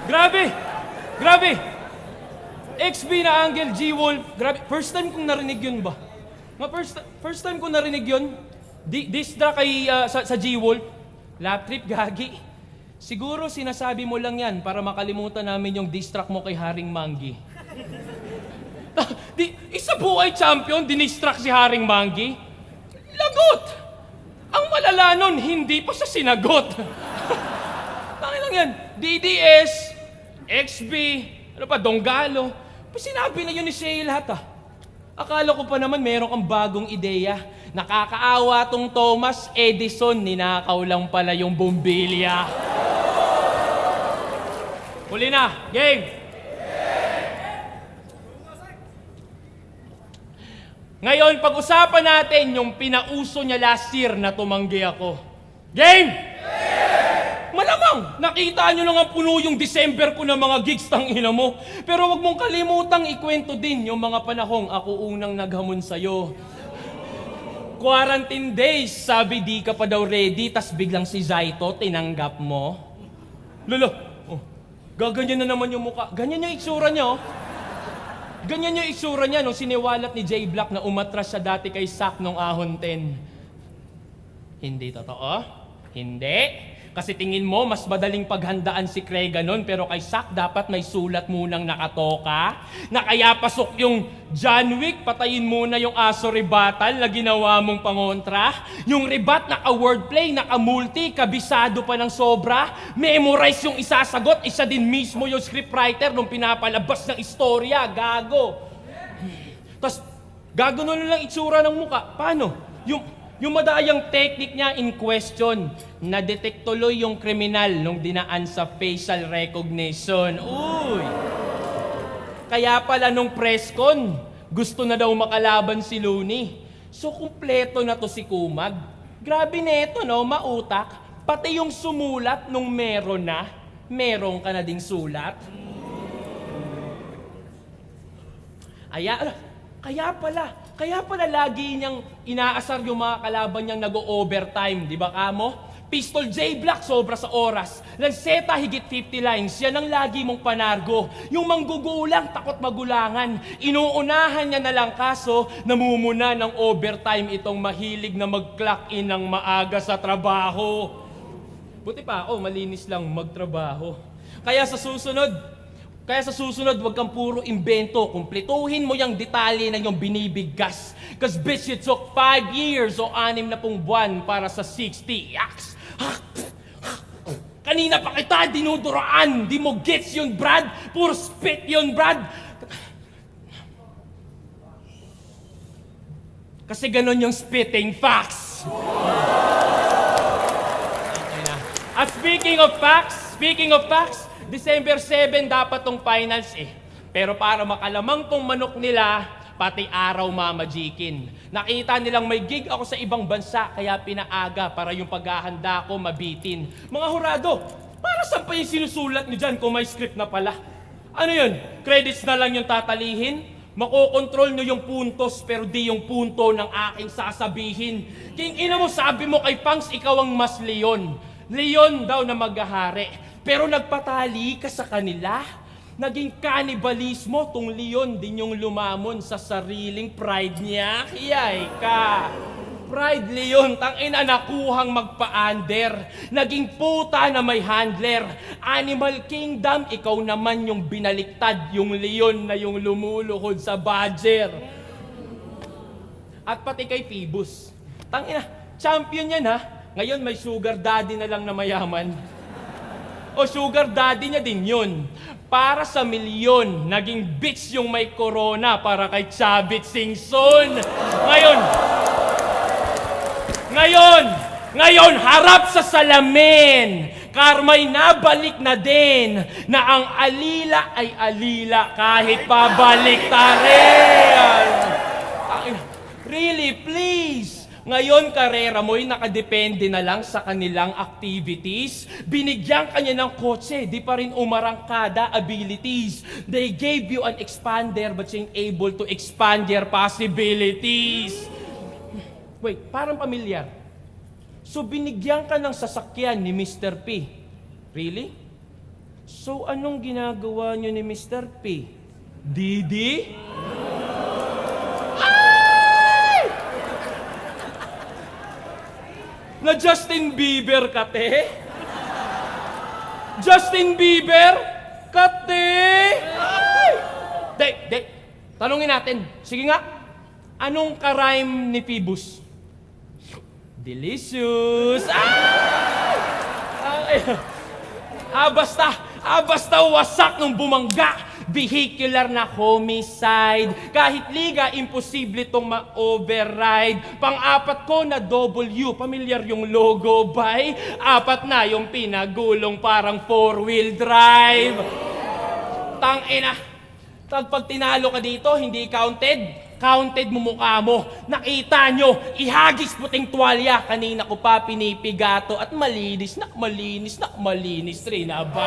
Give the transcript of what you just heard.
Grabe! Grabe! XB na Angel, G-Wolf. Grabe. First time kong narinig yun ba? First time kong narinig yun. Distra kay, sa G-Wolf. Lap trip, gagi. Siguro sinasabi mo lang yan para makalimutan namin yung diss track mo kay Haring Manggi. Isa buhay champion, dinistrack si Haring Manggi. Lagot! Ang malala nun, hindi pa siya sinagot. Tangin lang yan. DDS, XB, ano pa, Donggalo. Sinabi na yun ni Shay lahat Akala ko pa naman meron kang bagong ideya. Nakakaawa tong Thomas Edison, ninakaw lang pala yung bombilya. Huli na, game! Ngayon, pag-usapan natin yung pinauso niya last year na tumanggi ako. Game! Malamang, nakita nyo lang ang puno yung December ko ng mga gigs tang ina mo. Pero wag mong kalimutang ikwento din yung mga panahong ako unang naghamon sa'yo. Quarantine days, sabi di ka pa daw ready, tas biglang si Zaito tinanggap mo. Lolo, gaganyan na naman yung mukha. Ganyan yung itsura niya, Ganyan yung itsura niya nung siniwalat ni J Black na umatras siya dati kay Sak nung Ahon 10. Hindi totoo? Hindi. Kasi tingin mo, mas madaling paghandaan si Craig nun, pero kay Sak dapat may sulat munang nakatoka. Na kaya pasok yung John Wick, patayin muna yung aso rebattal na ginawa mong pangontra. Yung rebat, naka-wordplay, naka-multi, kabisado pa ng sobra. Memorize yung isasagot, isa din mismo yung scriptwriter nung pinapalabas ng istorya, gago. Tapos, gago nun lang itsura ng muka. Paano? Yung madayang technique niya in question, na-detect tuloy yung kriminal nung dinaan sa facial recognition. Uy! Kaya pala nung press con, gusto na daw makalaban si Looney. So, kumpleto na to si Kumag. Grabe neto, no? Mautak. Pati yung sumulat nung meron ka na ding sulat. Kaya pala lagi niyang inaasar yung mga kalaban niyang nag-o-overtime, di ba kamo? Pistol J Black, sobra sa oras. Lanceta, higit 50 lines. Yan ang lagi mong panargo. Yung manggugulang, takot magulangan. Inuunahan niya na lang kaso, namumuna ng overtime itong mahilig na mag-clock in ng maaga sa trabaho. Buti pa ako, malinis lang magtrabaho. Kaya sa susunod, wag kang puro imbento. Kumpletuhin mo yung detalye na yung binibigkas. Cause bitch, it took 5 years o 6 na pong buwan para sa 60 yaks. Kanina pa kita dinuduraan. Di mo gets yun, Brad. Puro spit yun, Brad. Kasi ganon yung spitting facts. Okay na. At speaking of facts, December 7 dapat tong finals Pero para makalamang tong manok nila, pati araw mamajikin. Nakita nilang may gig ako sa ibang bansa, kaya pinaaga para yung paghahanda ko mabitin. Mga hurado, para saan pa yung sinusulat nyo dyan kung may script na pala? Ano yun? Credits na lang yung tatalihin? Makokontrol nyo yung puntos pero di yung punto ng aking sasabihin. King ina mo, sabi mo kay Pangs, ikaw ang mas leon. Leon daw na maghahari. Pero nagpatali ka sa kanila. Naging kanibalismo, tong leon din yung lumamon sa sariling pride niya. Kiyay ka. Pride leon, tangina nakuhang magpa-under. Naging puta na may handler. Animal Kingdom, ikaw naman yung binaliktad, yung leon na yung lumuluhod sa badger. At pati kay Phoebus. Tangina, champion yan Ngayon may sugar daddy na lang na mayaman. O sugar daddy niya din yun. Para sa milyon, naging bitch yung may corona para kay Chavit Singson. Ngayon, harap sa salamin. Karma'y nabalik na din na ang alila ay alila kahit pabalik tarin. Really, please. Ngayon, karera mo'y nakadepende na lang sa kanilang activities. Binigyan kanya ng kotse, di pa rin umarangkada abilities. They gave you an expander but you ain't able to expand your possibilities. Wait, parang pamilyar. So binigyan ka ng sasakyan ni Mr. P. Really? So, anong ginagawa nyo ni Mr. P? Didi? Ay! Na Justin Bieber ka, te? Justin Bieber? Kate! Ay! De, tanungin natin. Sige nga, anong ka-rhyme ni Phoebus? Delicious! Ay! Basta wasak nung bumangga. Vehicular na homicide. Kahit liga, imposible tong ma-override. Pang-apat ko na W, pamilyar yung logo, bay? Apat na yung pinagulong parang four-wheel drive. Tangina. Pag tinalo ka dito, hindi counted. Counted mo mukha mo. Nakita nyo, ihagis puting tuwalya. Kanina ko pa pinipigato at malinis rin. Aba.